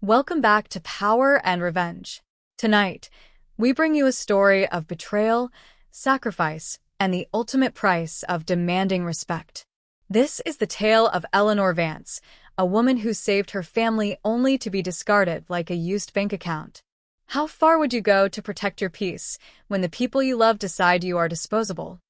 Welcome back to Power and Revenge. Tonight, we bring you a story of betrayal, sacrifice, and the ultimate price of demanding respect. This is the tale of Eleanor Vance, a woman who saved her family only to be discarded like a used bank account. How far would you go to protect your peace when the people you love decide you are disposable?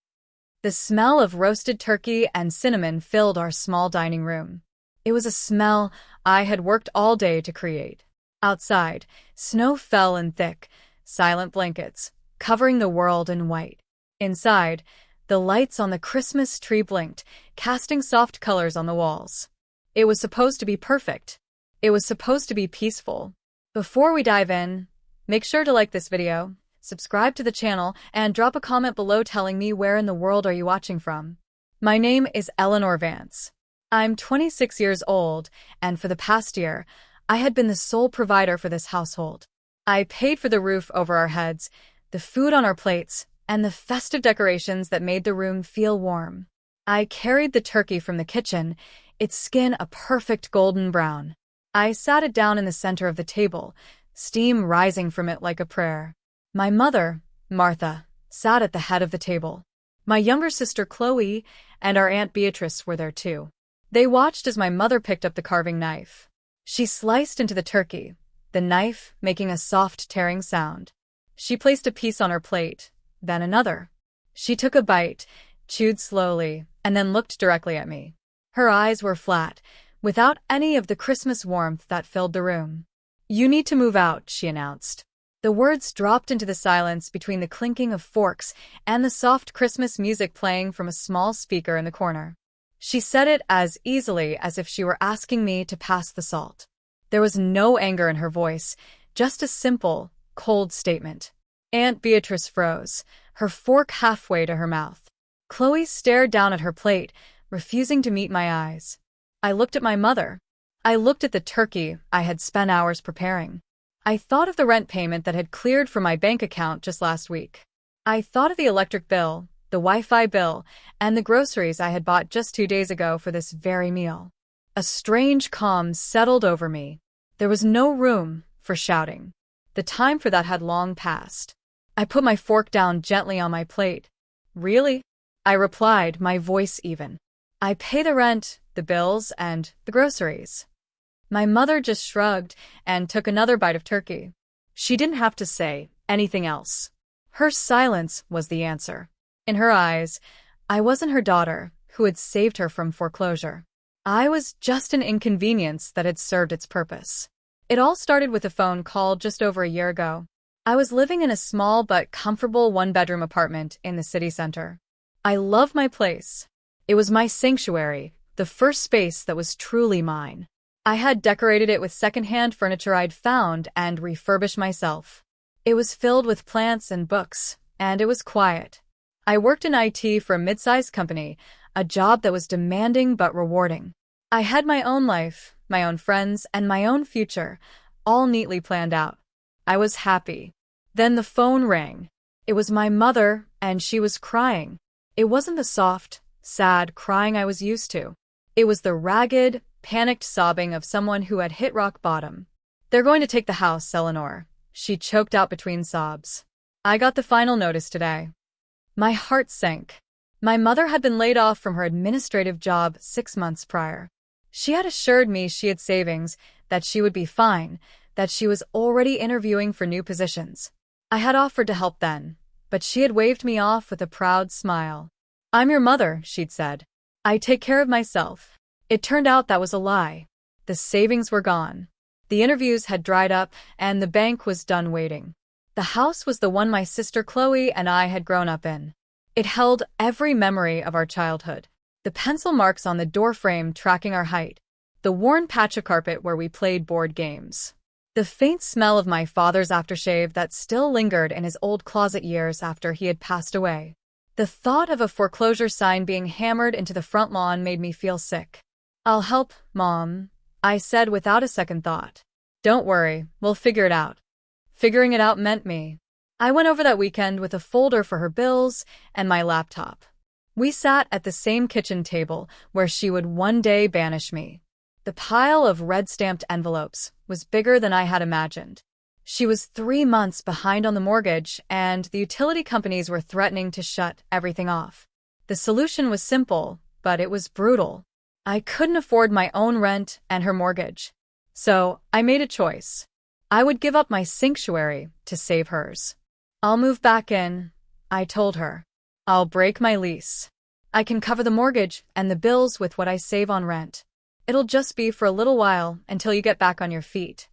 The smell of roasted turkey and cinnamon filled our small dining room. It was a smell I had worked all day to create. Outside, snow fell in thick, silent blankets, covering the world in white. Inside, the lights on the Christmas tree blinked, casting soft colors on the walls. It was supposed to be perfect. It was supposed to be peaceful. Before we dive in, make sure to like this video, subscribe to the channel, and drop a comment below telling me where in the world are you watching from. My name is Eleanor Vance. I'm 26 years old, and for the past year, I had been the sole provider for this household. I paid for the roof over our heads, the food on our plates, and the festive decorations that made the room feel warm. I carried the turkey from the kitchen, its skin a perfect golden brown. I sat it down in the center of the table, steam rising from it like a prayer. My mother, Martha, sat at the head of the table. My younger sister Chloe and our Aunt Beatrice were there too. They watched as my mother picked up the carving knife. She sliced into the turkey, the knife making a soft tearing sound. She placed a piece on her plate, then another. She took a bite, chewed slowly, and then looked directly at me. Her eyes were flat, without any of the Christmas warmth that filled the room. "You need to move out," she announced. The words dropped into the silence between the clinking of forks and the soft Christmas music playing from a small speaker in the corner. She said it as easily as if she were asking me to pass the salt. There was no anger in her voice, just a simple, cold statement. Aunt Beatrice froze, her fork halfway to her mouth. Chloe stared down at her plate, refusing to meet my eyes. I looked at my mother. I looked at the turkey I had spent hours preparing. I thought of the rent payment that had cleared from my bank account just last week. I thought of the electric bill, the Wi-Fi bill, and the groceries I had bought just 2 days ago for this very meal. A strange calm settled over me. There was no room for shouting. The time for that had long passed. I put my fork down gently on my plate. "Really?" I replied, my voice even. "I pay the rent, the bills, and the groceries." My mother just shrugged and took another bite of turkey. She didn't have to say anything else. Her silence was the answer. In her eyes, I wasn't her daughter who had saved her from foreclosure. I was just an inconvenience that had served its purpose. It all started with a phone call just over a year ago. I was living in a small but comfortable one-bedroom apartment in the city center. I loved my place. It was my sanctuary, the first space that was truly mine. I had decorated it with secondhand furniture I'd found and refurbished myself. It was filled with plants and books, and it was quiet. I worked in IT for a mid-sized company, a job that was demanding but rewarding. I had my own life, my own friends, and my own future, all neatly planned out. I was happy. Then the phone rang. It was my mother, and she was crying. It wasn't the soft, sad crying I was used to. It was the ragged, panicked sobbing of someone who had hit rock bottom. "They're going to take the house, Eleanor," she choked out between sobs. "I got the final notice today." My heart sank. My mother had been laid off from her administrative job 6 months prior. She had assured me she had savings, that she would be fine, that she was already interviewing for new positions. I had offered to help then, but she had waved me off with a proud smile. "I'm your mother," she'd said. "I take care of myself." It turned out that was a lie. The savings were gone. The interviews had dried up, and the bank was done waiting. The house was the one my sister Chloe and I had grown up in. It held every memory of our childhood. The pencil marks on the doorframe tracking our height. The worn patch of carpet where we played board games. The faint smell of my father's aftershave that still lingered in his old closet years after he had passed away. The thought of a foreclosure sign being hammered into the front lawn made me feel sick. "I'll help, Mom," I said without a second thought. "Don't worry, we'll figure it out." Figuring it out meant me. I went over that weekend with a folder for her bills and my laptop. We sat at the same kitchen table where she would one day banish me. The The pile of red-stamped envelopes was bigger than I had imagined. She was 3 months behind on the mortgage, and the utility companies were threatening to shut everything off. The solution was simple, but it was brutal. I couldn't afford my own rent and her mortgage. So I made a choice. I would give up my sanctuary to save hers. I'll move back in, I told her. I'll break my lease. I can cover the mortgage and the bills with what I save on rent. It'll just be for a little while until you get back on your feet.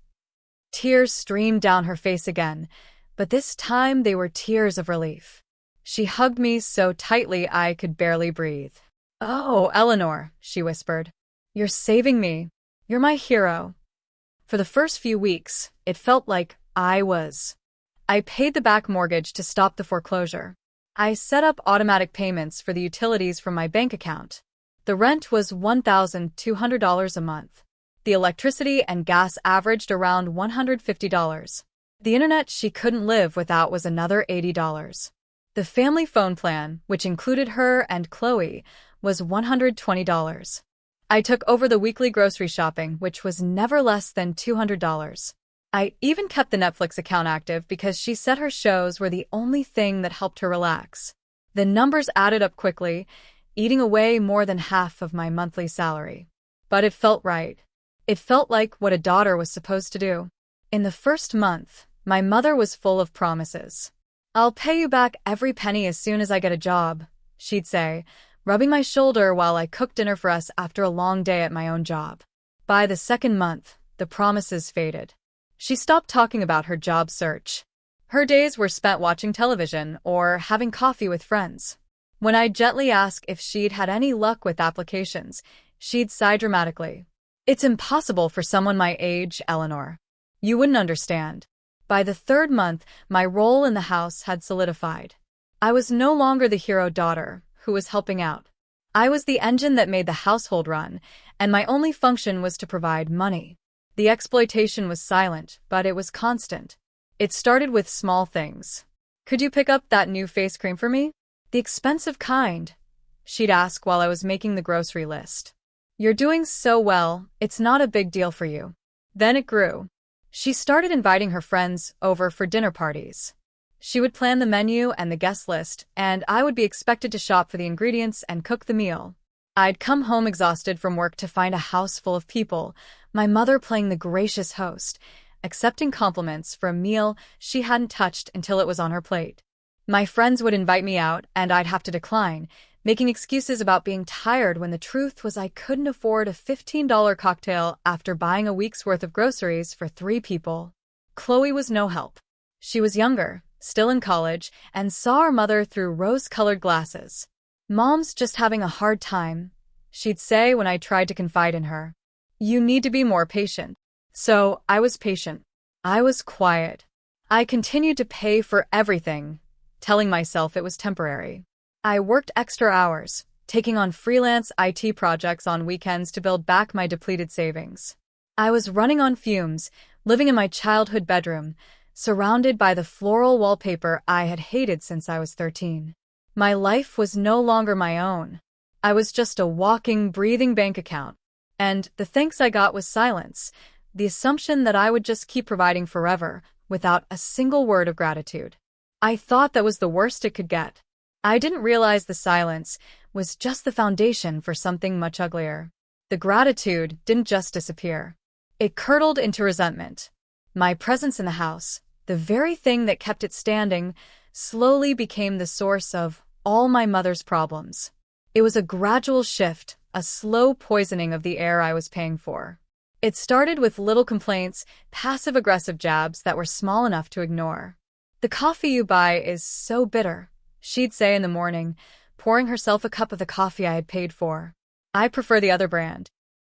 Tears streamed down her face again, but this time they were tears of relief. She hugged me so tightly I could barely breathe. "Oh, Eleanor," she whispered. "You're saving me. You're my hero." For the first few weeks, it felt like I was. I paid the back mortgage to stop the foreclosure. I set up automatic payments for the utilities from my bank account. The rent was $1,200 a month. The electricity and gas averaged around $150. The internet she couldn't live without was another $80. The family phone plan, which included her and Chloe, was $120. I took over the weekly grocery shopping, which was never less than $200. I even kept the Netflix account active because she said her shows were the only thing that helped her relax. The numbers added up quickly, eating away more than half of my monthly salary. But it felt right. It felt like what a daughter was supposed to do. In the first month, my mother was full of promises. "I'll pay you back every penny as soon as I get a job," she'd say, rubbing my shoulder while I cooked dinner for us after a long day at my own job. By the second month, the promises faded. She stopped talking about her job search. Her days were spent watching television or having coffee with friends. When I gently asked if she'd had any luck with applications, she'd sigh dramatically. "It's impossible for someone my age, Eleanor. You wouldn't understand." By the third month, my role in the house had solidified. I was no longer the hero daughter who was helping out. I was the engine that made the household run, and my only function was to provide money. The exploitation was silent, but it was constant. It started with small things. "Could you pick up that new face cream for me? The expensive kind," she'd ask while I was making the grocery list. "You're doing so well, it's not a big deal for you." Then it grew. She started inviting her friends over for dinner parties. She would plan the menu and the guest list, and I would be expected to shop for the ingredients and cook the meal. I'd come home exhausted from work to find a house full of people, my mother playing the gracious host, accepting compliments for a meal she hadn't touched until it was on her plate. My friends would invite me out, and I'd have to decline, making excuses about being tired when the truth was I couldn't afford a $15 cocktail after buying a week's worth of groceries for 3 people. Chloe was no help. She was younger, still in college, and saw her mother through rose-colored glasses. "Mom's just having a hard time," she'd say when I tried to confide in her. "You need to be more patient." So I was patient. I was quiet. I continued to pay for everything, telling myself it was temporary. I worked extra hours, taking on freelance IT projects on weekends to build back my depleted savings. I was running on fumes, living in my childhood bedroom, surrounded by the floral wallpaper I had hated since I was 13. My life was no longer my own. I was just a walking, breathing bank account. And the thanks I got was silence, the assumption that I would just keep providing forever, without a single word of gratitude. I thought that was the worst it could get. I didn't realize the silence was just the foundation for something much uglier. The gratitude didn't just disappear. It curdled into resentment. My presence in the house, the very thing that kept it standing, slowly became the source of all my mother's problems. It was a gradual shift, a slow poisoning of the air I was paying for. It started with little complaints, passive-aggressive jabs that were small enough to ignore. "The coffee you buy is so bitter," she'd say in the morning, pouring herself a cup of the coffee I had paid for. "I prefer the other brand."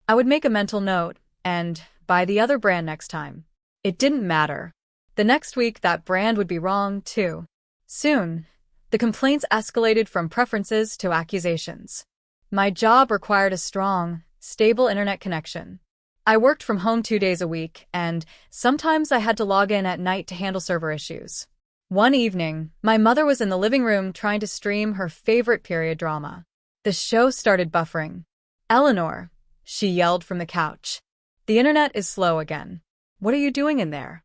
I would make a mental note and buy the other brand next time. It didn't matter. The next week, that brand would be wrong, too. Soon, the complaints escalated from preferences to accusations. My job required a strong, stable internet connection. I worked from home 2 days a week, and sometimes I had to log in at night to handle server issues. One evening, my mother was in the living room trying to stream her favorite period drama. The show started buffering. "Eleanor," she yelled from the couch. The internet is slow again. What are you doing in there?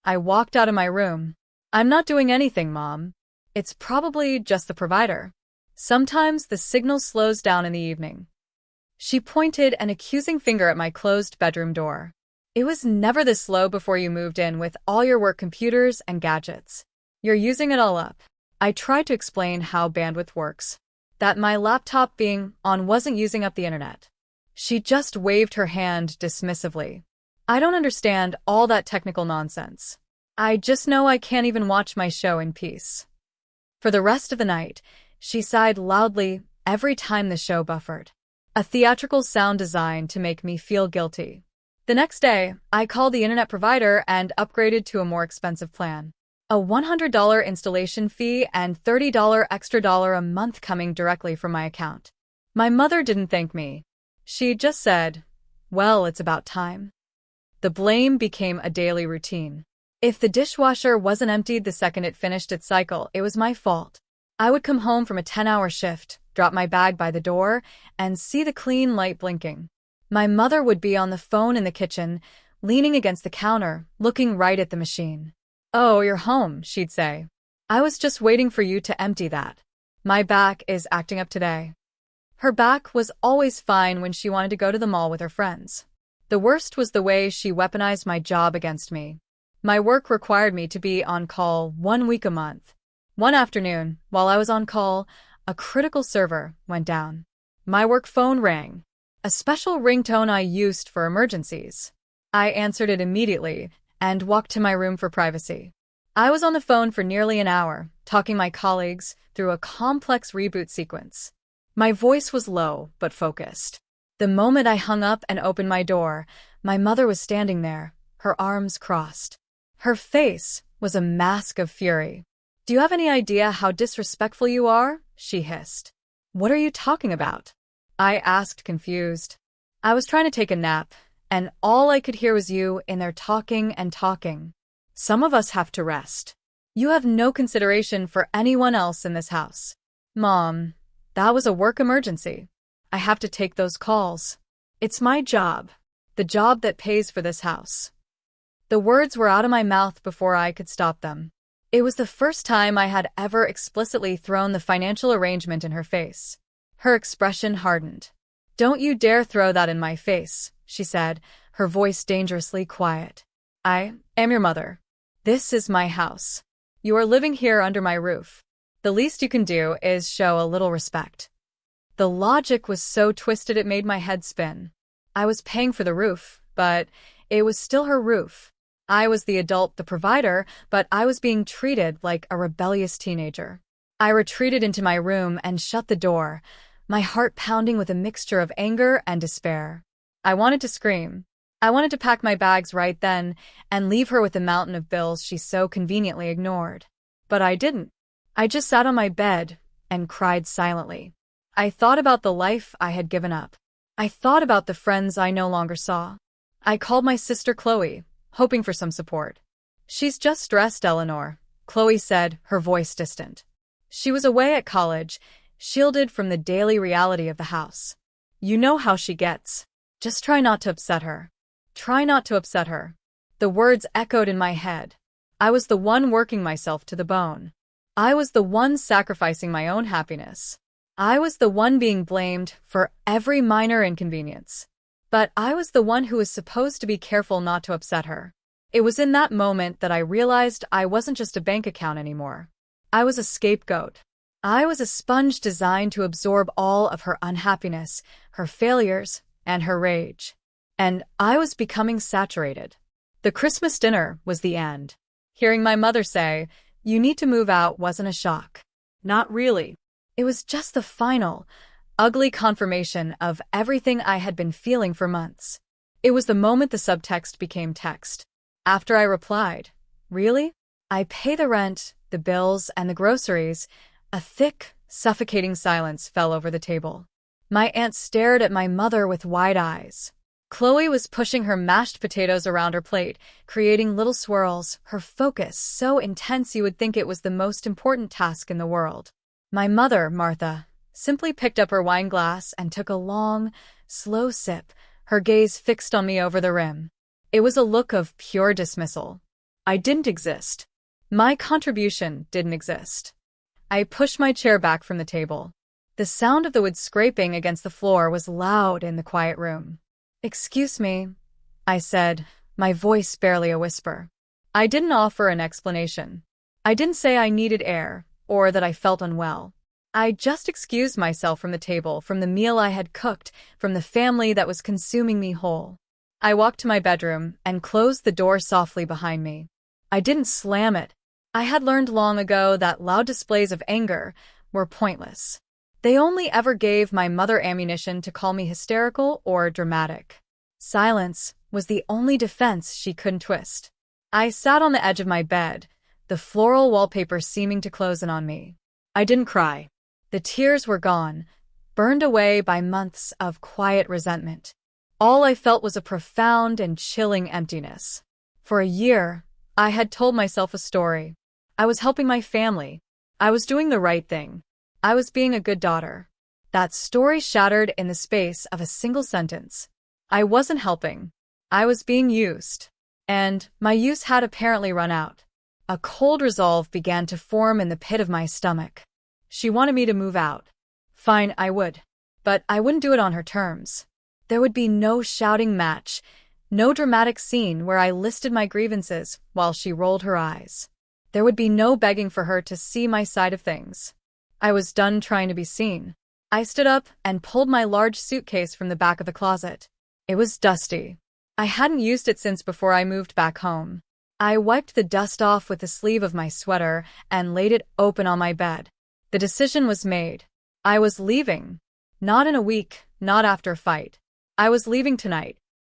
I walked out of my room. I'm not doing anything, Mom. It's probably just the provider. Sometimes the signal slows down in the evening. She pointed an accusing finger at my closed bedroom door. It was never this slow before you moved in with all your work computers and gadgets. You're using it all up. I tried to explain how bandwidth works. That my laptop being on wasn't using up the internet. She just waved her hand dismissively. I don't understand all that technical nonsense. I just know I can't even watch my show in peace. For the rest of the night, she sighed loudly every time the show buffered. A theatrical sound designed to make me feel guilty. The next day, I called the internet provider and upgraded to a more expensive plan. A $100 installation fee and $30 extra a month coming directly from my account. My mother didn't thank me. She just said, "Well, it's about time." The blame became a daily routine. If the dishwasher wasn't emptied the second it finished its cycle, it was my fault. I would come home from a 10-hour shift, drop my bag by the door, and see the clean light blinking. My mother would be on the phone in the kitchen, leaning against the counter, looking right at the machine. "Oh, you're home," she'd say. "I was just waiting for you to empty that. My back is acting up today." Her back was always fine when she wanted to go to the mall with her friends. The worst was the way she weaponized my job against me. My work required me to be on call 1 week a month. One afternoon, while I was on call, a critical server went down. My work phone rang. A special ringtone I used for emergencies. I answered it immediately and walked to my room for privacy. I was on the phone for nearly an hour, talking my colleagues through a complex reboot sequence. My voice was low but focused. The moment I hung up and opened my door, my mother was standing there, her arms crossed. Her face was a mask of fury. "Do you have any idea how disrespectful you are?" she hissed. "What are you talking about?" I asked, confused. "I was trying to take a nap, and all I could hear was you in there talking and talking. Some of us have to rest. You have no consideration for anyone else in this house." "Mom, that was a work emergency. I have to take those calls. It's my job, the job that pays for this house." The words were out of my mouth before I could stop them. It was the first time I had ever explicitly thrown the financial arrangement in her face. Her expression hardened. "Don't you dare throw that in my face," she said, her voice dangerously quiet. "I am your mother. This is my house. You are living here under my roof. The least you can do is show a little respect." The logic was so twisted it made my head spin. I was paying for the roof, but it was still her roof. I was the adult, the provider, but I was being treated like a rebellious teenager. I retreated into my room and shut the door, my heart pounding with a mixture of anger and despair. I wanted to scream. I wanted to pack my bags right then and leave her with the mountain of bills she so conveniently ignored. But I didn't. I just sat on my bed and cried silently. I thought about the life I had given up. I thought about the friends I no longer saw. I called my sister Chloe, hoping for some support. "She's just stressed, Eleanor," Chloe said, her voice distant. She was away at college, shielded from the daily reality of the house. "You know how she gets. Just try not to upset her. Try not to upset her." The words echoed in my head. I was the one working myself to the bone. I was the one sacrificing my own happiness. I was the one being blamed for every minor inconvenience. But I was the one who was supposed to be careful not to upset her. It was in that moment that I realized I wasn't just a bank account anymore. I was a scapegoat. I was a sponge designed to absorb all of her unhappiness, her failures, and her rage. And I was becoming saturated. The Christmas dinner was the end. Hearing my mother say, "You need to move out," wasn't a shock. Not really. It was just the final, ugly confirmation of everything I had been feeling for months. It was the moment the subtext became text. After I replied, "Really? I pay the rent, the bills, and the groceries," a thick, suffocating silence fell over the table. My aunt stared at my mother with wide eyes. Chloe was pushing her mashed potatoes around her plate, creating little swirls, her focus so intense you would think it was the most important task in the world. My mother, Martha, simply picked up her wine glass and took a long, slow sip, her gaze fixed on me over the rim. It was a look of pure dismissal. I didn't exist. My contribution didn't exist. I pushed my chair back from the table. The sound of the wood scraping against the floor was loud in the quiet room. "Excuse me," I said, my voice barely a whisper. I didn't offer an explanation. I didn't say I needed air or that I felt unwell. I just excused myself from the table, from the meal I had cooked, from the family that was consuming me whole. I walked to my bedroom and closed the door softly behind me. I didn't slam it. I had learned long ago that loud displays of anger were pointless. They only ever gave my mother ammunition to call me hysterical or dramatic. Silence was the only defense she couldn't twist. I sat on the edge of my bed, the floral wallpaper seeming to close in on me. I didn't cry. The tears were gone, burned away by months of quiet resentment. All I felt was a profound and chilling emptiness. For a year, I had told myself a story. I was helping my family. I was doing the right thing. I was being a good daughter. That story shattered in the space of a single sentence. I wasn't helping. I was being used. And my use had apparently run out. A cold resolve began to form in the pit of my stomach. She wanted me to move out. Fine, I would. But I wouldn't do it on her terms. There would be no shouting match, no dramatic scene where I listed my grievances while she rolled her eyes. There would be no begging for her to see my side of things. I was done trying to be seen. I stood up and pulled my large suitcase from the back of the closet. It was dusty. I hadn't used it since before I moved back home. I wiped the dust off with the sleeve of my sweater and laid it open on my bed. The decision was made. I was leaving. Not in a week, not after a fight. I was leaving tonight.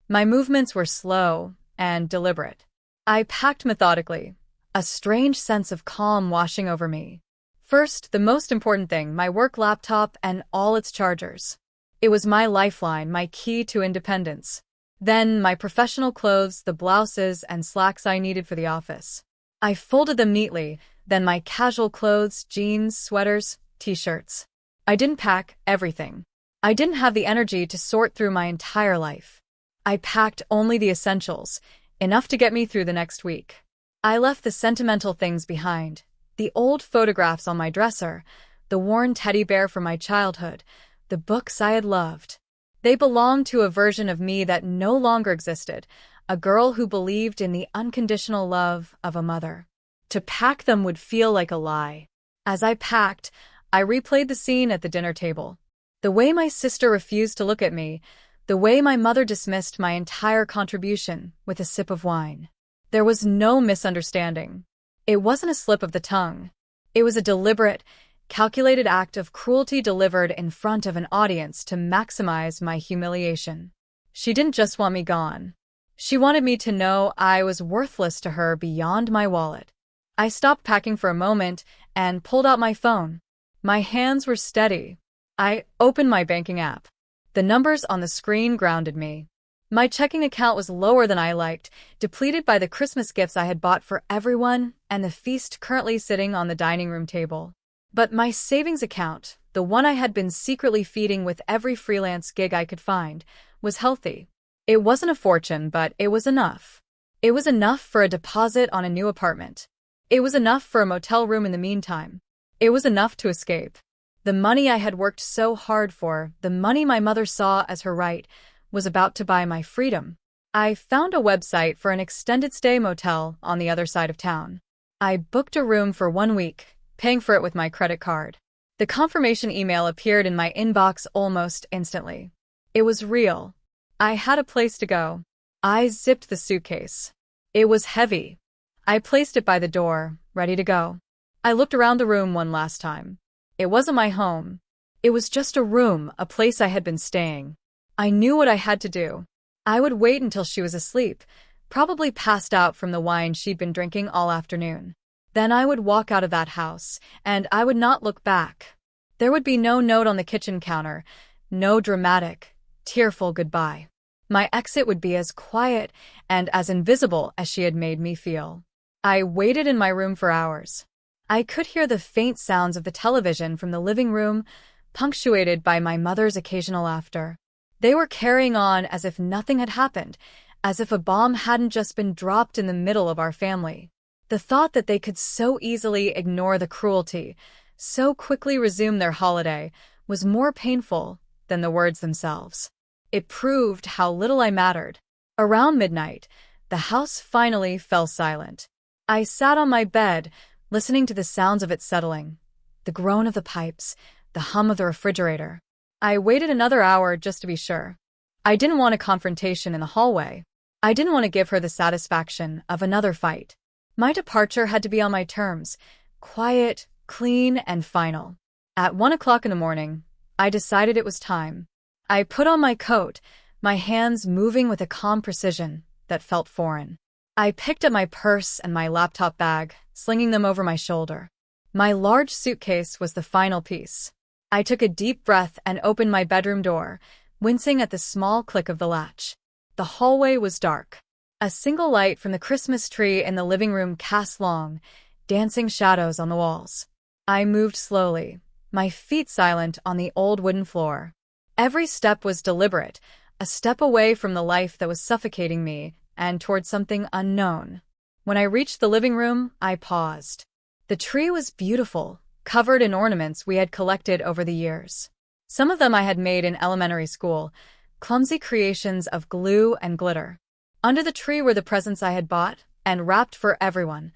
My movements were slow and deliberate. I packed methodically, a strange sense of calm washing over me. First, the most important thing, my work laptop and all its chargers. It was my lifeline, my key to independence. Then, my professional clothes, the blouses and slacks I needed for the office. I folded them neatly, then my casual clothes, jeans, sweaters, t-shirts. I didn't pack everything. I didn't have the energy to sort through my entire life. I packed only the essentials, enough to get me through the next week. I left the sentimental things behind, the old photographs on my dresser, the worn teddy bear from my childhood, the books I had loved. They belonged to a version of me that no longer existed, a girl who believed in the unconditional love of a mother. To pack them would feel like a lie. As I packed, I replayed the scene at the dinner table. The way my sister refused to look at me, the way my mother dismissed my entire contribution with a sip of wine. There was no misunderstanding. It wasn't a slip of the tongue. It was a deliberate, calculated act of cruelty delivered in front of an audience to maximize my humiliation. She didn't just want me gone. She wanted me to know I was worthless to her beyond my wallet. I stopped packing for a moment and pulled out my phone. My hands were steady. I opened my banking app. The numbers on the screen grounded me. My checking account was lower than I liked, depleted by the Christmas gifts I had bought for everyone and the feast currently sitting on the dining room table. But my savings account, the one I had been secretly feeding with every freelance gig I could find, was healthy. It wasn't a fortune, but it was enough. It was enough for a deposit on a new apartment. It was enough for a motel room in the meantime. It was enough to escape. The money I had worked so hard for, the money my mother saw as her right, was about to buy my freedom. I found a website for an extended stay motel on the other side of town. I booked a room for 1 week, paying for it with my credit card. The confirmation email appeared in my inbox almost instantly. It was real. I had a place to go. I zipped the suitcase. It was heavy. I placed it by the door, ready to go. I looked around the room one last time. It wasn't my home. It was just a room, a place I had been staying. I knew what I had to do. I would wait until she was asleep, probably passed out from the wine she'd been drinking all afternoon. Then I would walk out of that house, and I would not look back. There would be no note on the kitchen counter, no dramatic, tearful goodbye. My exit would be as quiet and as invisible as she had made me feel. I waited in my room for hours. I could hear the faint sounds of the television from the living room, punctuated by my mother's occasional laughter. They were carrying on as if nothing had happened, as if a bomb hadn't just been dropped in the middle of our family. The thought that they could so easily ignore the cruelty, so quickly resume their holiday, was more painful than the words themselves. It proved how little I mattered. Around midnight, the house finally fell silent. I sat on my bed, listening to the sounds of it settling, the groan of the pipes, the hum of the refrigerator. I waited another hour just to be sure. I didn't want a confrontation in the hallway. I didn't want to give her the satisfaction of another fight. My departure had to be on my terms, quiet, clean, and final. At 1 o'clock in the morning, I decided it was time. I put on my coat, my hands moving with a calm precision that felt foreign. I picked up my purse and my laptop bag, slinging them over my shoulder. My large suitcase was the final piece. I took a deep breath and opened my bedroom door, wincing at the small click of the latch. The hallway was dark. A single light from the Christmas tree in the living room cast long, dancing shadows on the walls. I moved slowly, my feet silent on the old wooden floor. Every step was deliberate, a step away from the life that was suffocating me and toward something unknown. When I reached the living room, I paused. The tree was beautiful, covered in ornaments we had collected over the years. Some of them I had made in elementary school, clumsy creations of glue and glitter. Under the tree were the presents I had bought and wrapped for everyone: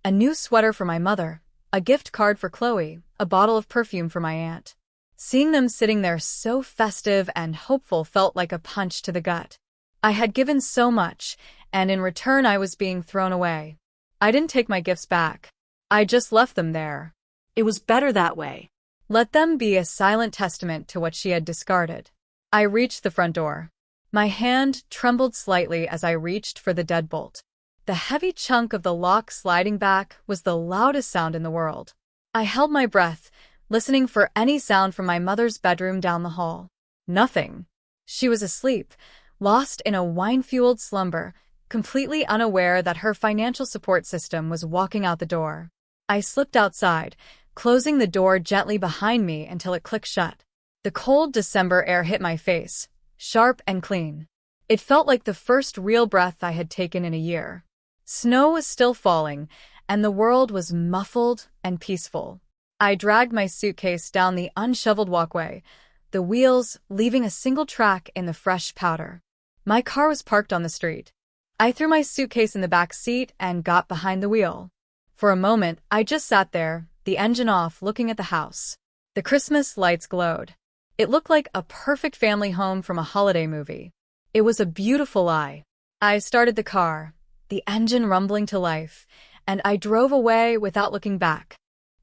a new sweater for my mother, a gift card for Chloe, a bottle of perfume for my aunt. Seeing them sitting there so festive and hopeful felt like a punch to the gut. I had given so much, and in return I was being thrown away. I didn't take my gifts back. I just left them there. It was better that way. Let them be a silent testament to what she had discarded. I reached the front door. My hand trembled slightly as I reached for the deadbolt. The heavy chunk of the lock sliding back was the loudest sound in the world. I held my breath, listening for any sound from my mother's bedroom down the hall. Nothing. She was asleep, lost in a wine-fueled slumber, completely unaware that her financial support system was walking out the door. I slipped outside, closing the door gently behind me until it clicked shut. The cold December air hit my face, sharp and clean. It felt like the first real breath I had taken in a year. Snow was still falling, and the world was muffled and peaceful. I dragged my suitcase down the unshoveled walkway, the wheels leaving a single track in the fresh powder. My car was parked on the street. I threw my suitcase in the back seat and got behind the wheel. For a moment, I just sat there, the engine off, looking at the house. The Christmas lights glowed. It looked like a perfect family home from a holiday movie. It was a beautiful lie. I started the car, the engine rumbling to life, and I drove away without looking back.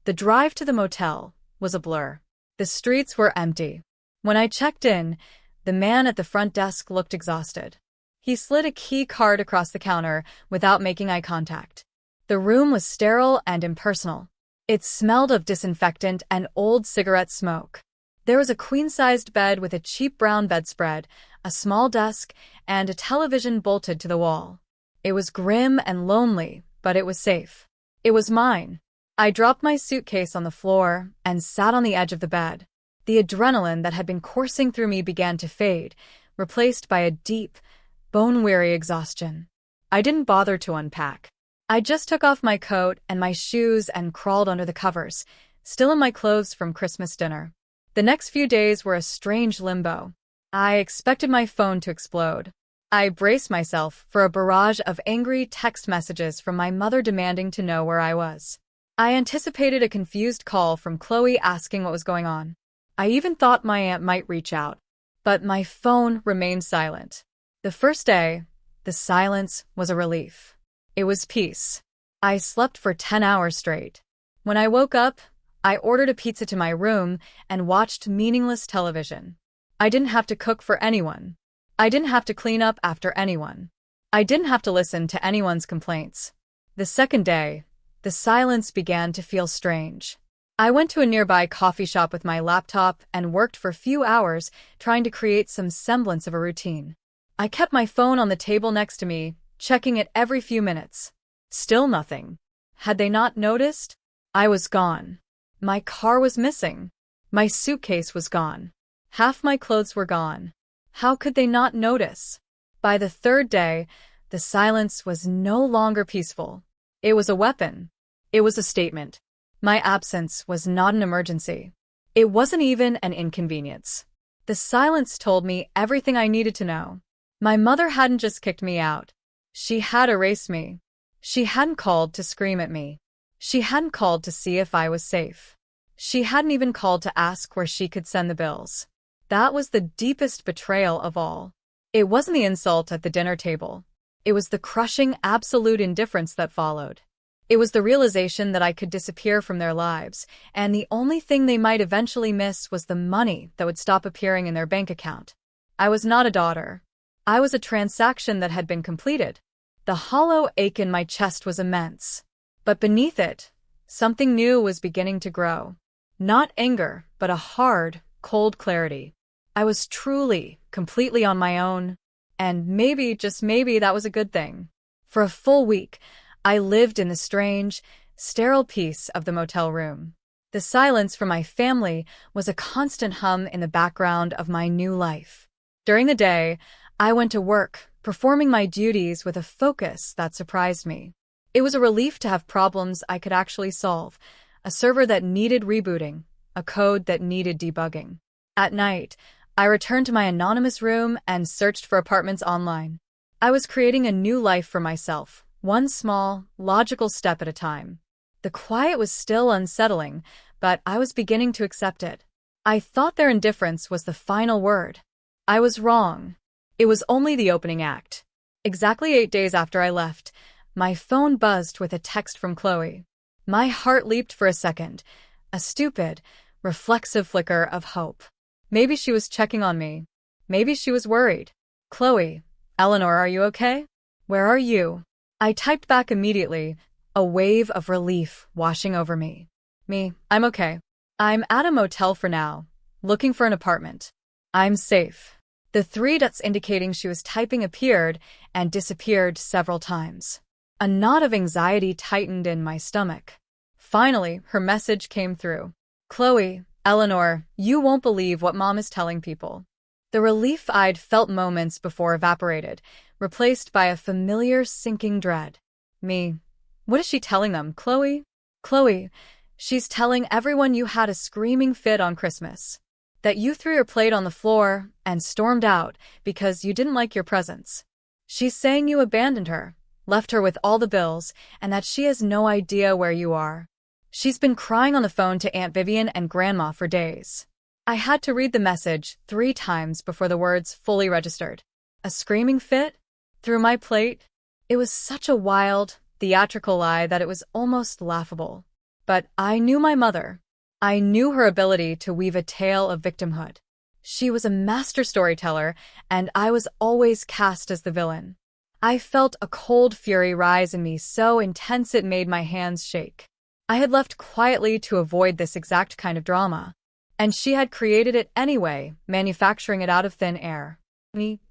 The drive to the motel was a blur. The streets were empty. When I checked in, the man at the front desk looked exhausted. He slid a key card across the counter without making eye contact. The room was sterile and impersonal. It smelled of disinfectant and old cigarette smoke. There was a queen-sized bed with a cheap brown bedspread, a small desk, and a television bolted to the wall. It was grim and lonely, but it was safe. It was mine. I dropped my suitcase on the floor and sat on the edge of the bed. The adrenaline that had been coursing through me began to fade, replaced by a deep, bone-weary exhaustion. I didn't bother to unpack. I just took off my coat and my shoes and crawled under the covers, still in my clothes from Christmas dinner. The next few days were a strange limbo. I expected my phone to explode. I braced myself for a barrage of angry text messages from my mother demanding to know where I was. I anticipated a confused call from Chloe asking what was going on. I even thought my aunt might reach out. But my phone remained silent. The first day, the silence was a relief. It was peace. I slept for 10 hours straight. When I woke up, I ordered a pizza to my room and watched meaningless television. I didn't have to cook for anyone. I didn't have to clean up after anyone. I didn't have to listen to anyone's complaints. The second day, the silence began to feel strange. I went to a nearby coffee shop with my laptop and worked for a few hours trying to create some semblance of a routine. I kept my phone on the table next to me, checking it every few minutes. Still nothing. Had they not noticed? I was gone. My car was missing. My suitcase was gone. Half my clothes were gone. How could they not notice? By the third day, the silence was no longer peaceful. It was a weapon. It was a statement. My absence was not an emergency. It wasn't even an inconvenience. The silence told me everything I needed to know. My mother hadn't just kicked me out. She had erased me. She hadn't called to scream at me. She hadn't called to see if I was safe. She hadn't even called to ask where she could send the bills. That was the deepest betrayal of all. It wasn't the insult at the dinner table. It was the crushing, absolute indifference that followed. It was the realization that I could disappear from their lives, and the only thing they might eventually miss was the money that would stop appearing in their bank account. I was not a daughter. I was a transaction that had been completed. The hollow ache in my chest was immense. But beneath it, something new was beginning to grow. Not anger, but a hard, cold clarity. I was truly, completely on my own. And maybe, just maybe, that was a good thing. For a full week, I lived in the strange, sterile peace of the motel room. The silence from my family was a constant hum in the background of my new life. During the day, I went to work, performing my duties with a focus that surprised me. It was a relief to have problems I could actually solve, a server that needed rebooting, a code that needed debugging. At night, I returned to my anonymous room and searched for apartments online. I was creating a new life for myself, one small, logical step at a time. The quiet was still unsettling, but I was beginning to accept it. I thought their indifference was the final word. I was wrong. It was only the opening act. Exactly 8 days after I left, my phone buzzed with a text from Chloe. My heart leaped for a second, a stupid, reflexive flicker of hope. Maybe she was checking on me. Maybe she was worried. Chloe, Eleanor, are you okay? Where are you? I typed back immediately, a wave of relief washing over me. I'm okay. I'm at a motel for now, looking for an apartment. I'm safe. The 3 dots indicating she was typing appeared and disappeared several times. A knot of anxiety tightened in my stomach. Finally, her message came through. Chloe, Eleanor, you won't believe what Mom is telling people. The relief I'd felt moments before evaporated, replaced by a familiar sinking dread. What is she telling them, Chloe? Chloe, she's telling everyone you had a screaming fit on Christmas. That you threw your plate on the floor and stormed out because you didn't like your presents. She's saying you abandoned her, left her with all the bills, and that she has no idea where you are. She's been crying on the phone to Aunt Vivian and Grandma for days. I had to read the message 3 times before the words fully registered. A screaming fit? Through my plate? It was such a wild, theatrical lie that it was almost laughable. But I knew my mother. I knew her ability to weave a tale of victimhood. She was a master storyteller, and I was always cast as the villain. I felt a cold fury rise in me so intense it made my hands shake. I had left quietly to avoid this exact kind of drama. And she had created it anyway, manufacturing it out of thin air.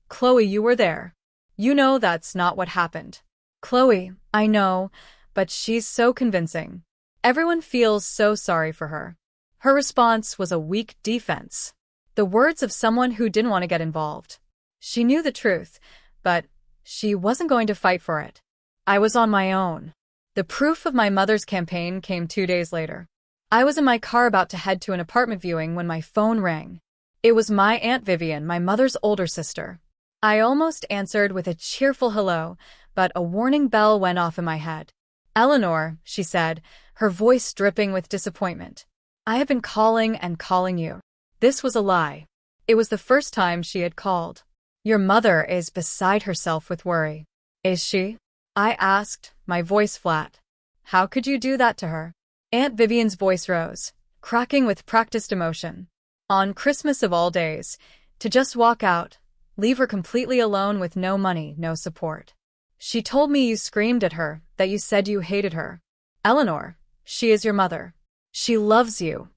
Chloe, you were there. You know that's not what happened. Chloe, I know, but she's so convincing. Everyone feels so sorry for her. Her response was a weak defense. The words of someone who didn't want to get involved. She knew the truth, but she wasn't going to fight for it. I was on my own. The proof of my mother's campaign came 2 days later. I was in my car about to head to an apartment viewing when my phone rang. It was my Aunt Vivian, my mother's older sister. I almost answered with a cheerful hello, but a warning bell went off in my head. Eleanor, she said, her voice dripping with disappointment. I have been calling and calling you. This was a lie. It was the first time she had called. Your mother is beside herself with worry. Is she? I asked, my voice flat. How could you do that to her? Aunt Vivian's voice rose, cracking with practiced emotion. On Christmas of all days, to just walk out, leave her completely alone with no money, no support. She told me you screamed at her, that you said you hated her. Eleanor, she is your mother. She loves you.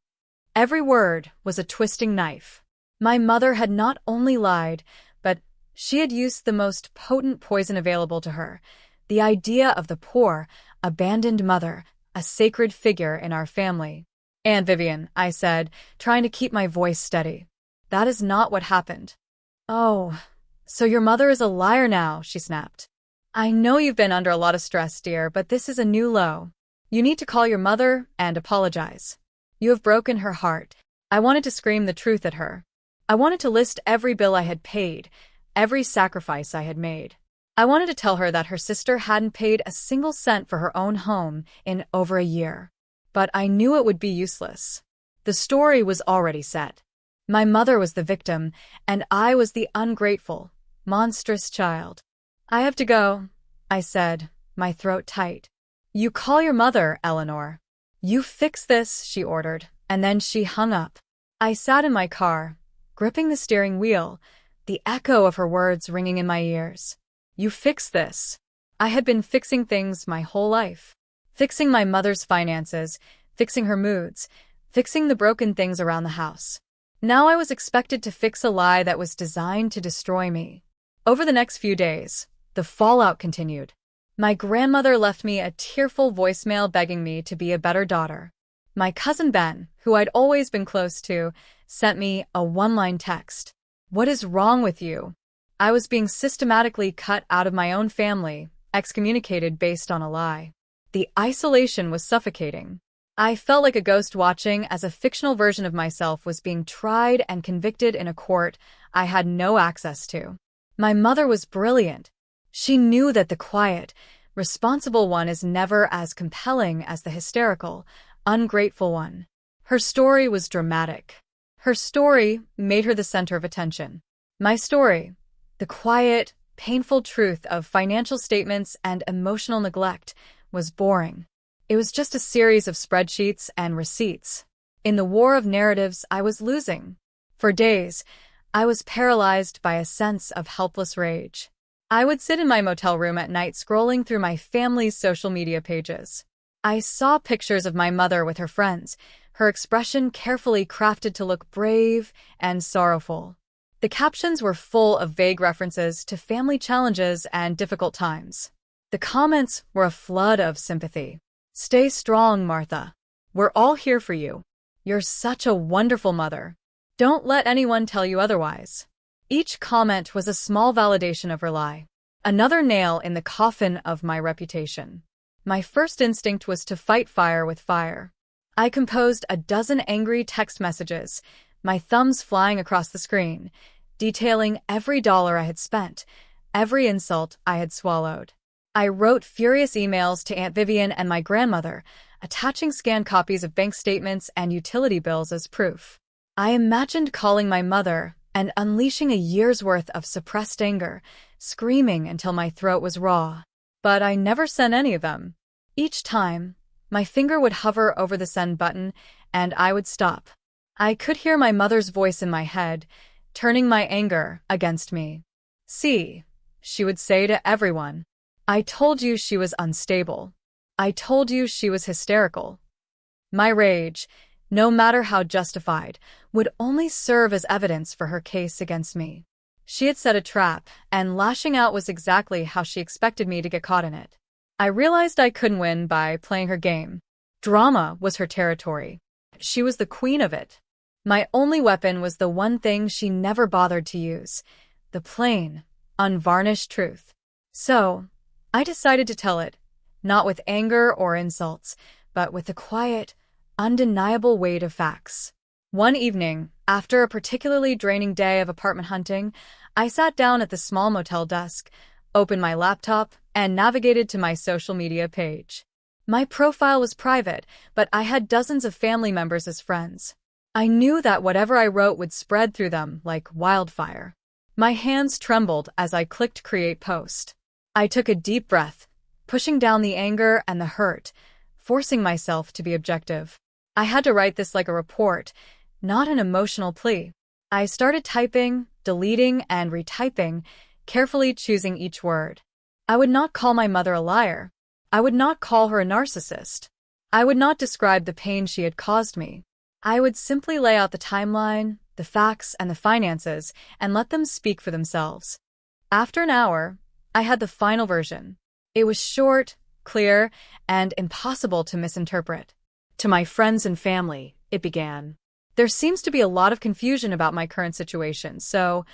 Every word was a twisting knife. My mother had not only lied, but she had used the most potent poison available to her, the idea of the poor, abandoned mother, a sacred figure in our family. Aunt Vivian, I said, trying to keep my voice steady. That is not what happened. Oh, so your mother is a liar now, she snapped. I know you've been under a lot of stress, dear, but this is a new low. You need to call your mother and apologize. You have broken her heart. I wanted to scream the truth at her. I wanted to list every bill I had paid, every sacrifice I had made. I wanted to tell her that her sister hadn't paid a single cent for her own home in over a year. But I knew it would be useless. The story was already set. My mother was the victim, and I was the ungrateful, monstrous child. I have to go, I said, my throat tight. You call your mother, Eleanor. You fix this, she ordered, and then she hung up. I sat in my car, gripping the steering wheel, the echo of her words ringing in my ears. You fix this. I had been fixing things my whole life. Fixing my mother's finances, fixing her moods, fixing the broken things around the house. Now I was expected to fix a lie that was designed to destroy me. Over the next few days, the fallout continued. My grandmother left me a tearful voicemail begging me to be a better daughter. My cousin Ben, who I'd always been close to, sent me a one-line text. What is wrong with you? I was being systematically cut out of my own family, excommunicated based on a lie. The isolation was suffocating. I felt like a ghost watching as a fictional version of myself was being tried and convicted in a court I had no access to. My mother was brilliant. She knew that the quiet, responsible one is never as compelling as the hysterical, ungrateful one. Her story was dramatic. Her story made her the center of attention. My story, the quiet, painful truth of financial statements and emotional neglect, was boring. It was just a series of spreadsheets and receipts. In the war of narratives, I was losing. For days, I was paralyzed by a sense of helpless rage. I would sit in my motel room at night scrolling through my family's social media pages. I saw pictures of my mother with her friends, her expression carefully crafted to look brave and sorrowful. The captions were full of vague references to family challenges and difficult times. The comments were a flood of sympathy. Stay strong, Martha. We're all here for you. You're such a wonderful mother. Don't let anyone tell you otherwise. Each comment was a small validation of her lie. Another nail in the coffin of my reputation. My first instinct was to fight fire with fire. I composed a dozen angry text messages, my thumbs flying across the screen, detailing every dollar I had spent, every insult I had swallowed. I wrote furious emails to Aunt Vivian and my grandmother, attaching scanned copies of bank statements and utility bills as proof. I imagined calling my mother and unleashing a year's worth of suppressed anger, screaming until my throat was raw. But I never sent any of them. Each time, my finger would hover over the send button, and I would stop. I could hear my mother's voice in my head, turning my anger against me. See, she would say to everyone, I told you she was unstable. I told you she was hysterical. My rage, no matter how justified, would only serve as evidence for her case against me. She had set a trap, and lashing out was exactly how she expected me to get caught in it. I realized I couldn't win by playing her game. Drama was her territory. She was the queen of it. My only weapon was the one thing she never bothered to use, the plain, unvarnished truth. So, I decided to tell it, not with anger or insults, but with the quiet, undeniable weight of facts. One evening, after a particularly draining day of apartment hunting, I sat down at the small motel desk, opened my laptop, and navigated to my social media page. My profile was private, but I had dozens of family members as friends. I knew that whatever I wrote would spread through them like wildfire. My hands trembled as I clicked Create Post. I took a deep breath, pushing down the anger and the hurt, forcing myself to be objective. I had to write this like a report, not an emotional plea. I started typing, deleting, and retyping, carefully choosing each word. I would not call my mother a liar. I would not call her a narcissist. I would not describe the pain she had caused me. I would simply lay out the timeline, the facts, and the finances, and let them speak for themselves. After an hour, I had the final version. It was short, clear, and impossible to misinterpret. To my friends and family, it began. There seems to be a lot of confusion about my current situation, so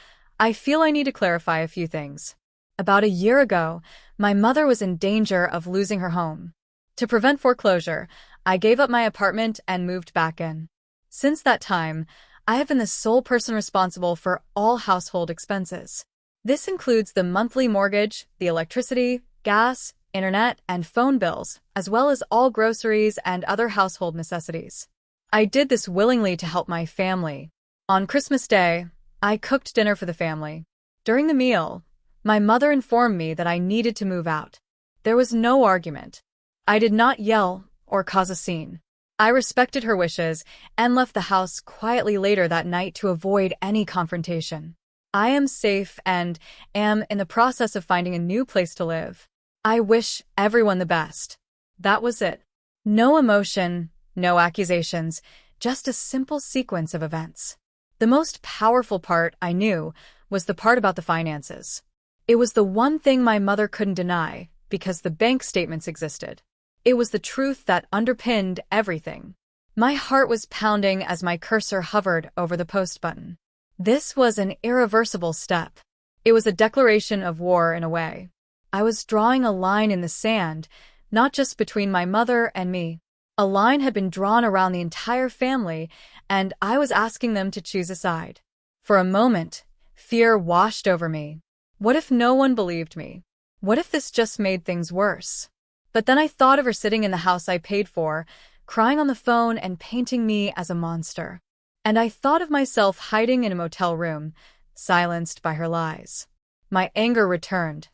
I feel I need to clarify a few things. About a year ago, my mother was in danger of losing her home. To prevent foreclosure, I gave up my apartment and moved back in. Since that time, I have been the sole person responsible for all household expenses. This includes the monthly mortgage, the electricity, gas, internet, and phone bills, as well as all groceries and other household necessities. I did this willingly to help my family. On Christmas Day, I cooked dinner for the family. During the meal, my mother informed me that I needed to move out. There was no argument. I did not yell or cause a scene. I respected her wishes and left the house quietly later that night to avoid any confrontation. I am safe and am in the process of finding a new place to live. I wish everyone the best. That was it. No emotion, no accusations, just a simple sequence of events. The most powerful part, I knew, was the part about the finances. It was the one thing my mother couldn't deny, because the bank statements existed. It was the truth that underpinned everything. My heart was pounding as my cursor hovered over the post button. This was an irreversible step. It was a declaration of war in a way. I was drawing a line in the sand, not just between my mother and me. A line had been drawn around the entire family, and I was asking them to choose a side. For a moment, fear washed over me. What if no one believed me? What if this just made things worse? But then I thought of her sitting in the house I paid for, crying on the phone and painting me as a monster. And I thought of myself hiding in a motel room, silenced by her lies. My anger returned.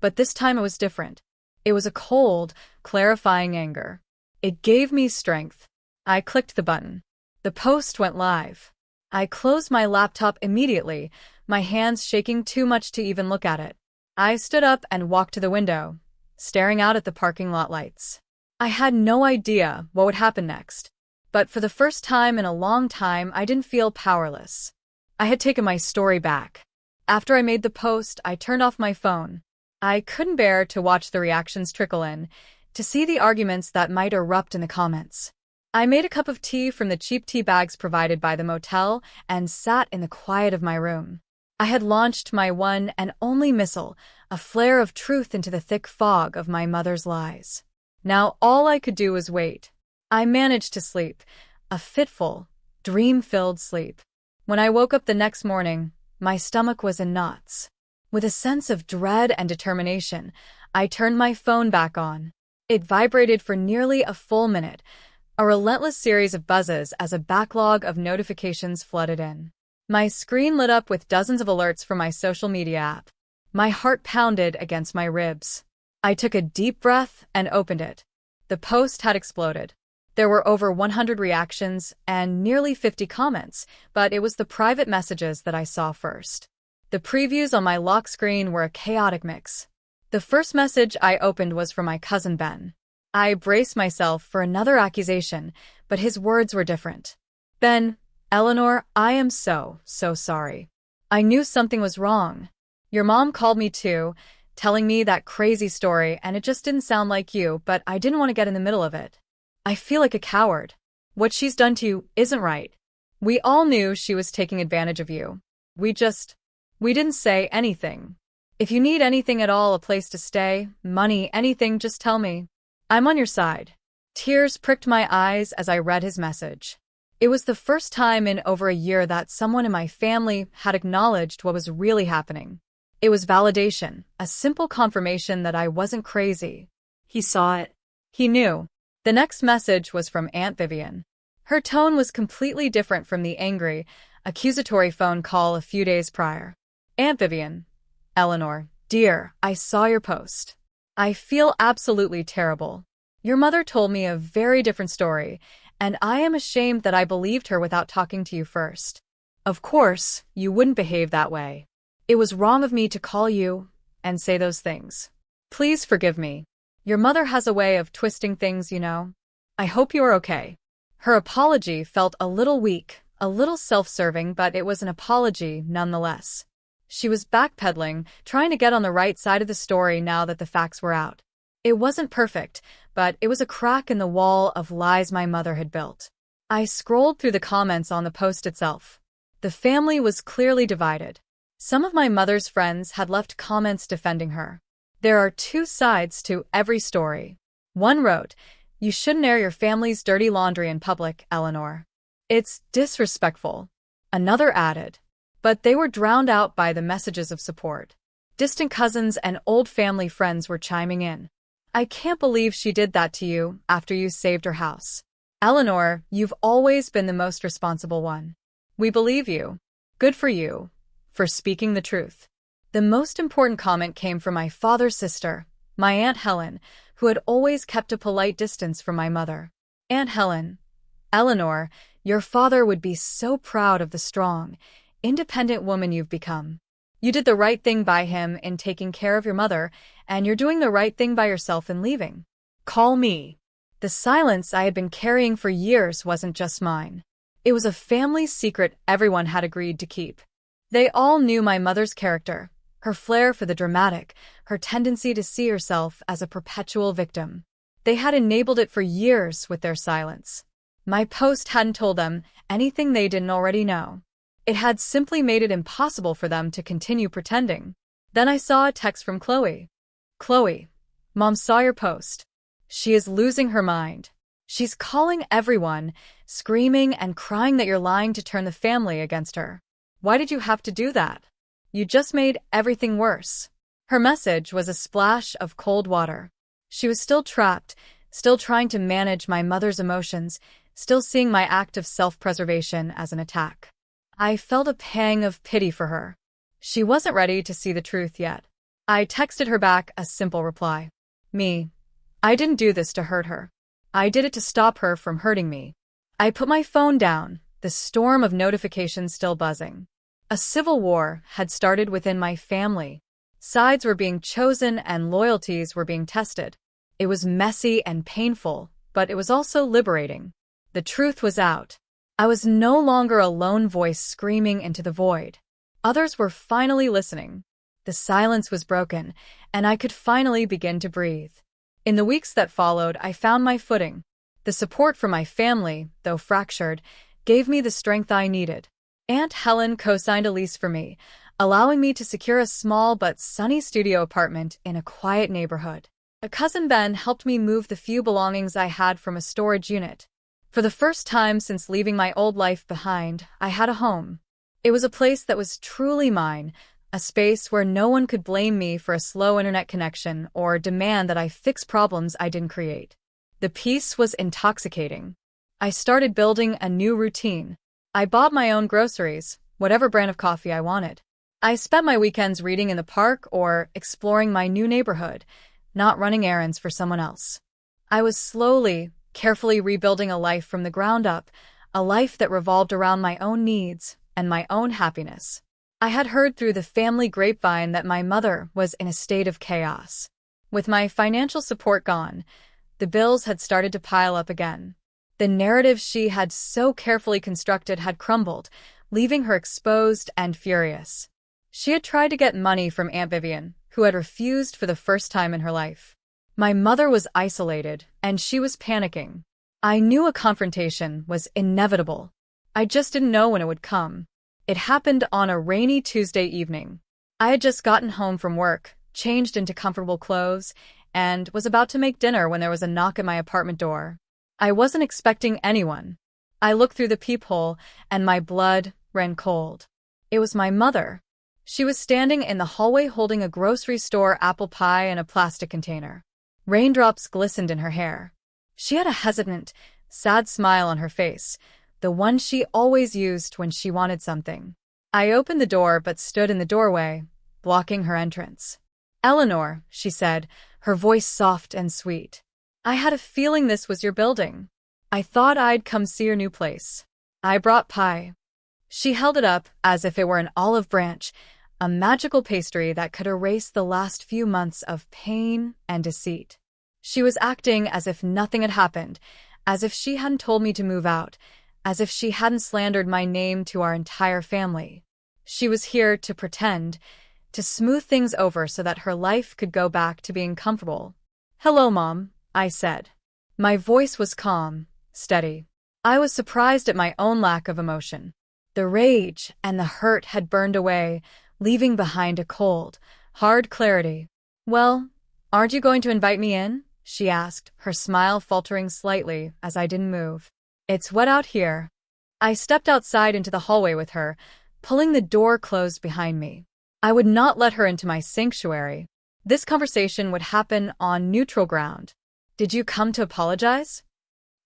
But this time it was different. It was a cold, clarifying anger. It gave me strength. I clicked the button. The post went live. I closed my laptop immediately, my hands shaking too much to even look at it. I stood up and walked to the window, staring out at the parking lot lights. I had no idea what would happen next. But for the first time in a long time, I didn't feel powerless. I had taken my story back. After I made the post, I turned off my phone. I couldn't bear to watch the reactions trickle in, to see the arguments that might erupt in the comments. I made a cup of tea from the cheap tea bags provided by the motel and sat in the quiet of my room. I had launched my one and only missile, a flare of truth into the thick fog of my mother's lies. Now all I could do was wait. I managed to sleep, a fitful, dream-filled sleep. When I woke up the next morning, my stomach was in knots. With a sense of dread and determination, I turned my phone back on. It vibrated for nearly a full minute, a relentless series of buzzes as a backlog of notifications flooded in. My screen lit up with dozens of alerts from my social media app. My heart pounded against my ribs. I took a deep breath and opened it. The post had exploded. There were over 100 reactions and nearly 50 comments, but it was the private messages that I saw first. The previews on my lock screen were a chaotic mix. The first message I opened was from my cousin Ben. I braced myself for another accusation, but his words were different. Ben, Eleanor, I am so sorry. I knew something was wrong. Your mom called me too, telling me that crazy story, and it just didn't sound like you, but I didn't want to get in the middle of it. I feel like a coward. What she's done to you isn't right. We all knew she was taking advantage of you. We didn't say anything. If you need anything at all, a place to stay, money, anything, just tell me. I'm on your side. Tears pricked my eyes as I read his message. It was the first time in over a year that someone in my family had acknowledged what was really happening. It was validation, a simple confirmation that I wasn't crazy. He saw it. He knew. The next message was from Aunt Vivian. Her tone was completely different from the angry, accusatory phone call a few days prior. Aunt Vivian. Eleanor, dear, I saw your post. I feel absolutely terrible. Your mother told me a very different story, and I am ashamed that I believed her without talking to you first. Of course, you wouldn't behave that way. It was wrong of me to call you and say those things. Please forgive me. Your mother has a way of twisting things, you know. I hope you are okay. Her apology felt a little weak, a little self-serving, but it was an apology nonetheless. She was backpedaling, trying to get on the right side of the story now that the facts were out. It wasn't perfect, but it was a crack in the wall of lies my mother had built. I scrolled through the comments on the post itself. The family was clearly divided. Some of my mother's friends had left comments defending her. There are two sides to every story. One wrote, "You shouldn't air your family's dirty laundry in public, Eleanor. It's disrespectful." Another added, but they were drowned out by the messages of support. Distant cousins and old family friends were chiming in. "I can't believe she did that to you after you saved her house. Eleanor, you've always been the most responsible one. We believe you. Good for you for speaking the truth." The most important comment came from my father's sister, my Aunt Helen, who had always kept a polite distance from my mother. "Aunt Helen, Eleanor, your father would be so proud of the strong, independent woman you've become. You did the right thing by him in taking care of your mother, and you're doing the right thing by yourself in leaving. Call me." The silence I had been carrying for years wasn't just mine. It was a family secret everyone had agreed to keep. They all knew my mother's character, her flair for the dramatic, her tendency to see herself as a perpetual victim. They had enabled it for years with their silence. My post hadn't told them anything they didn't already know. It had simply made it impossible for them to continue pretending. Then I saw a text from Chloe. "Chloe, Mom saw your post. She is losing her mind. She's calling everyone, screaming and crying that you're lying to turn the family against her. Why did you have to do that? You just made everything worse." Her message was a splash of cold water. She was still trapped, still trying to manage my mother's emotions, still seeing my act of self-preservation as an attack. I felt a pang of pity for her. She wasn't ready to see the truth yet. I texted her back a simple reply. I didn't do this to hurt her. I did it to stop her from hurting me." I put my phone down, the storm of notifications still buzzing. A civil war had started within my family. Sides were being chosen and loyalties were being tested. It was messy and painful, but it was also liberating. The truth was out. I was no longer a lone voice screaming into the void. Others were finally listening. The silence was broken, and I could finally begin to breathe. In the weeks that followed, I found my footing. The support from my family, though fractured, gave me the strength I needed. Aunt Helen co-signed a lease for me, allowing me to secure a small but sunny studio apartment in a quiet neighborhood. A cousin Ben helped me move the few belongings I had from a storage unit. For the first time since leaving my old life behind, I had a home. It was a place that was truly mine, a space where no one could blame me for a slow internet connection or demand that I fix problems I didn't create. The peace was intoxicating. I started building a new routine. I bought my own groceries, whatever brand of coffee I wanted. I spent my weekends reading in the park or exploring my new neighborhood, not running errands for someone else. I was slowly, carefully rebuilding a life from the ground up, a life that revolved around my own needs and my own happiness. I had heard through the family grapevine that my mother was in a state of chaos. With my financial support gone, the bills had started to pile up again. The narrative she had so carefully constructed had crumbled, leaving her exposed and furious. She had tried to get money from Aunt Vivian, who had refused for the first time in her life. My mother was isolated, and she was panicking. I knew a confrontation was inevitable. I just didn't know when it would come. It happened on a rainy Tuesday evening. I had just gotten home from work, changed into comfortable clothes, and was about to make dinner when there was a knock at my apartment door. I wasn't expecting anyone. I looked through the peephole, and my blood ran cold. It was my mother. She was standing in the hallway holding a grocery store apple pie in a plastic container. Raindrops glistened in her hair. She had a hesitant, sad smile on her face, the one she always used when she wanted something. I opened the door but stood in the doorway, blocking her entrance. "Eleanor," she said, her voice soft and sweet. "I had a feeling this was your building. I thought I'd come see your new place. I brought pie." She held it up as if it were an olive branch, a magical pastry that could erase the last few months of pain and deceit. She was acting as if nothing had happened, as if she hadn't told me to move out, as if she hadn't slandered my name to our entire family. She was here to pretend, to smooth things over so that her life could go back to being comfortable. "Hello, Mom," I said. My voice was calm, steady. I was surprised at my own lack of emotion. The rage and the hurt had burned away, leaving behind a cold, hard clarity. "Well, aren't you going to invite me in?" she asked, her smile faltering slightly as I didn't move. "It's wet out here." I stepped outside into the hallway with her, pulling the door closed behind me. I would not let her into my sanctuary. This conversation would happen on neutral ground. "Did you come to apologize?"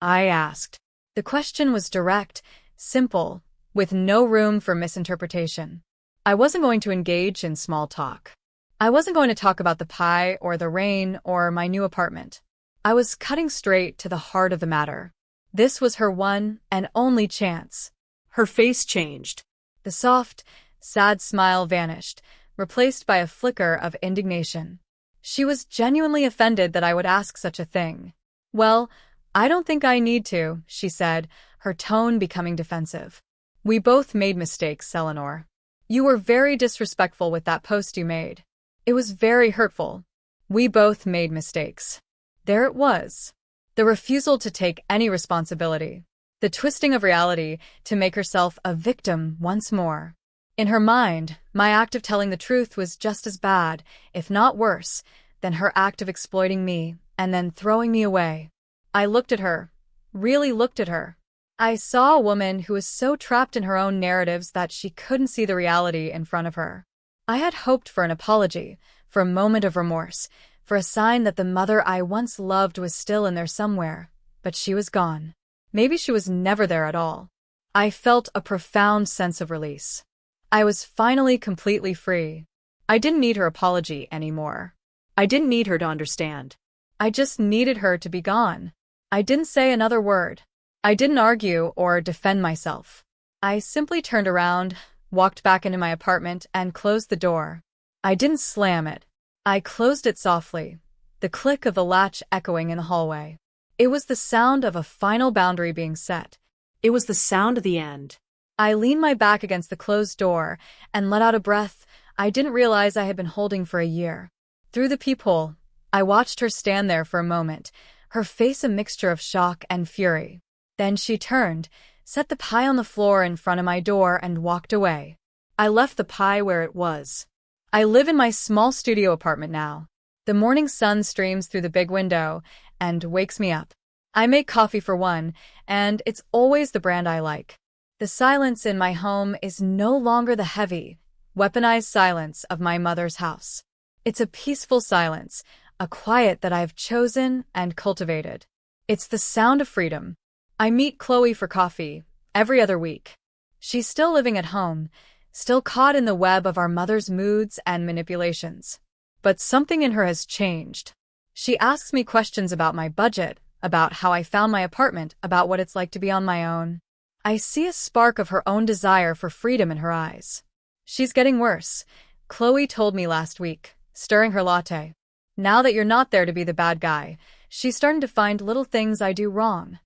I asked. The question was direct, simple, with no room for misinterpretation. I wasn't going to engage in small talk. I wasn't going to talk about the pie or the rain or my new apartment. I was cutting straight to the heart of the matter. This was her one and only chance. Her face changed. The soft, sad smile vanished, replaced by a flicker of indignation. She was genuinely offended that I would ask such a thing. "Well, I don't think I need to," she said, her tone becoming defensive. "We both made mistakes, Eleanor. You were very disrespectful with that post you made. It was very hurtful. We both made mistakes." There it was. The refusal to take any responsibility. The twisting of reality to make herself a victim once more. In her mind, my act of telling the truth was just as bad, if not worse, than her act of exploiting me and then throwing me away. I looked at her, really looked at her. I saw a woman who was so trapped in her own narratives that she couldn't see the reality in front of her. I had hoped for an apology, for a moment of remorse, for a sign that the mother I once loved was still in there somewhere, but she was gone. Maybe she was never there at all. I felt a profound sense of release. I was finally completely free. I didn't need her apology anymore. I didn't need her to understand. I just needed her to be gone. I didn't say another word. I didn't argue or defend myself. I simply turned around, walked back into my apartment, and closed the door. I didn't slam it. I closed it softly, the click of the latch echoing in the hallway. It was the sound of a final boundary being set. It was the sound of the end. I leaned my back against the closed door and let out a breath I didn't realize I had been holding for a year. Through the peephole, I watched her stand there for a moment, her face a mixture of shock and fury. Then she turned, set the pie on the floor in front of my door, and walked away. I left the pie where it was. I live in my small studio apartment now. The morning sun streams through the big window and wakes me up. I make coffee for one, and it's always the brand I like. The silence in my home is no longer the heavy, weaponized silence of my mother's house. It's a peaceful silence, a quiet that I've chosen and cultivated. It's the sound of freedom. I meet Chloe for coffee every other week. She's still living at home, still caught in the web of our mother's moods and manipulations. But something in her has changed. She asks me questions about my budget, about how I found my apartment, about what it's like to be on my own. I see a spark of her own desire for freedom in her eyes. She's getting worse, Chloe told me last week, stirring her latte. Now that you're not there to be the bad guy, she's starting to find little things I do wrong.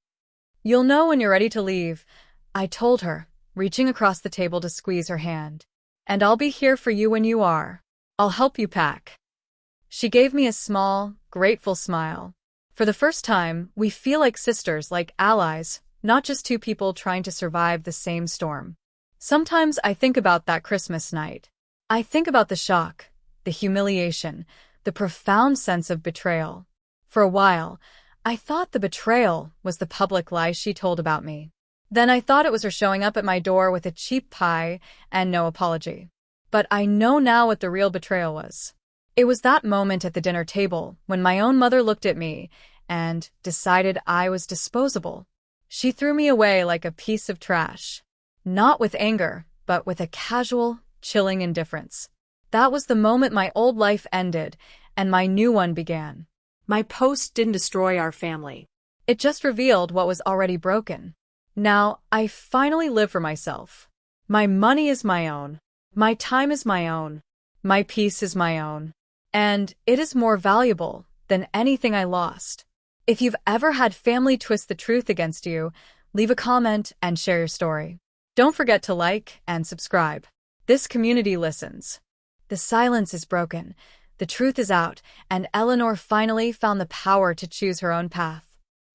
"You'll know when you're ready to leave," I told her, reaching across the table to squeeze her hand. "And I'll be here for you when you are. I'll help you pack." She gave me a small, grateful smile. For the first time, we feel like sisters, like allies, not just two people trying to survive the same storm. Sometimes I think about that Christmas night. I think about the shock, the humiliation, the profound sense of betrayal. For a while, I thought the betrayal was the public lie she told about me. Then I thought it was her showing up at my door with a cheap pie and no apology. But I know now what the real betrayal was. It was that moment at the dinner table when my own mother looked at me and decided I was disposable. She threw me away like a piece of trash. Not with anger, but with a casual, chilling indifference. That was the moment my old life ended and my new one began. My post didn't destroy our family. It just revealed what was already broken. Now, I finally live for myself. My money is my own. My time is my own. My peace is my own. And it is more valuable than anything I lost. If you've ever had family twist the truth against you, leave a comment and share your story. Don't forget to like and subscribe. This community listens. The silence is broken, the truth is out, and Eleanor finally found the power to choose her own path.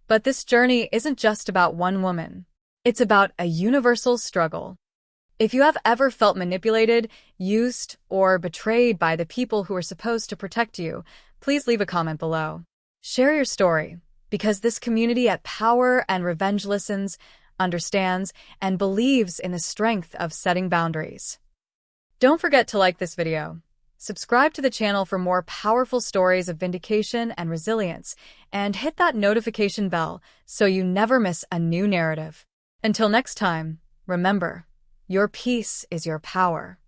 But this journey isn't just about one woman. It's about a universal struggle. If you have ever felt manipulated, used, or betrayed by the people who are supposed to protect you, please leave a comment below. Share your story, because this community at Power and Revenge listens, understands, and believes in the strength of setting boundaries. Don't forget to like this video. Subscribe to the channel for more powerful stories of vindication and resilience, and hit that notification bell so you never miss a new narrative. Until next time, remember, your peace is your power.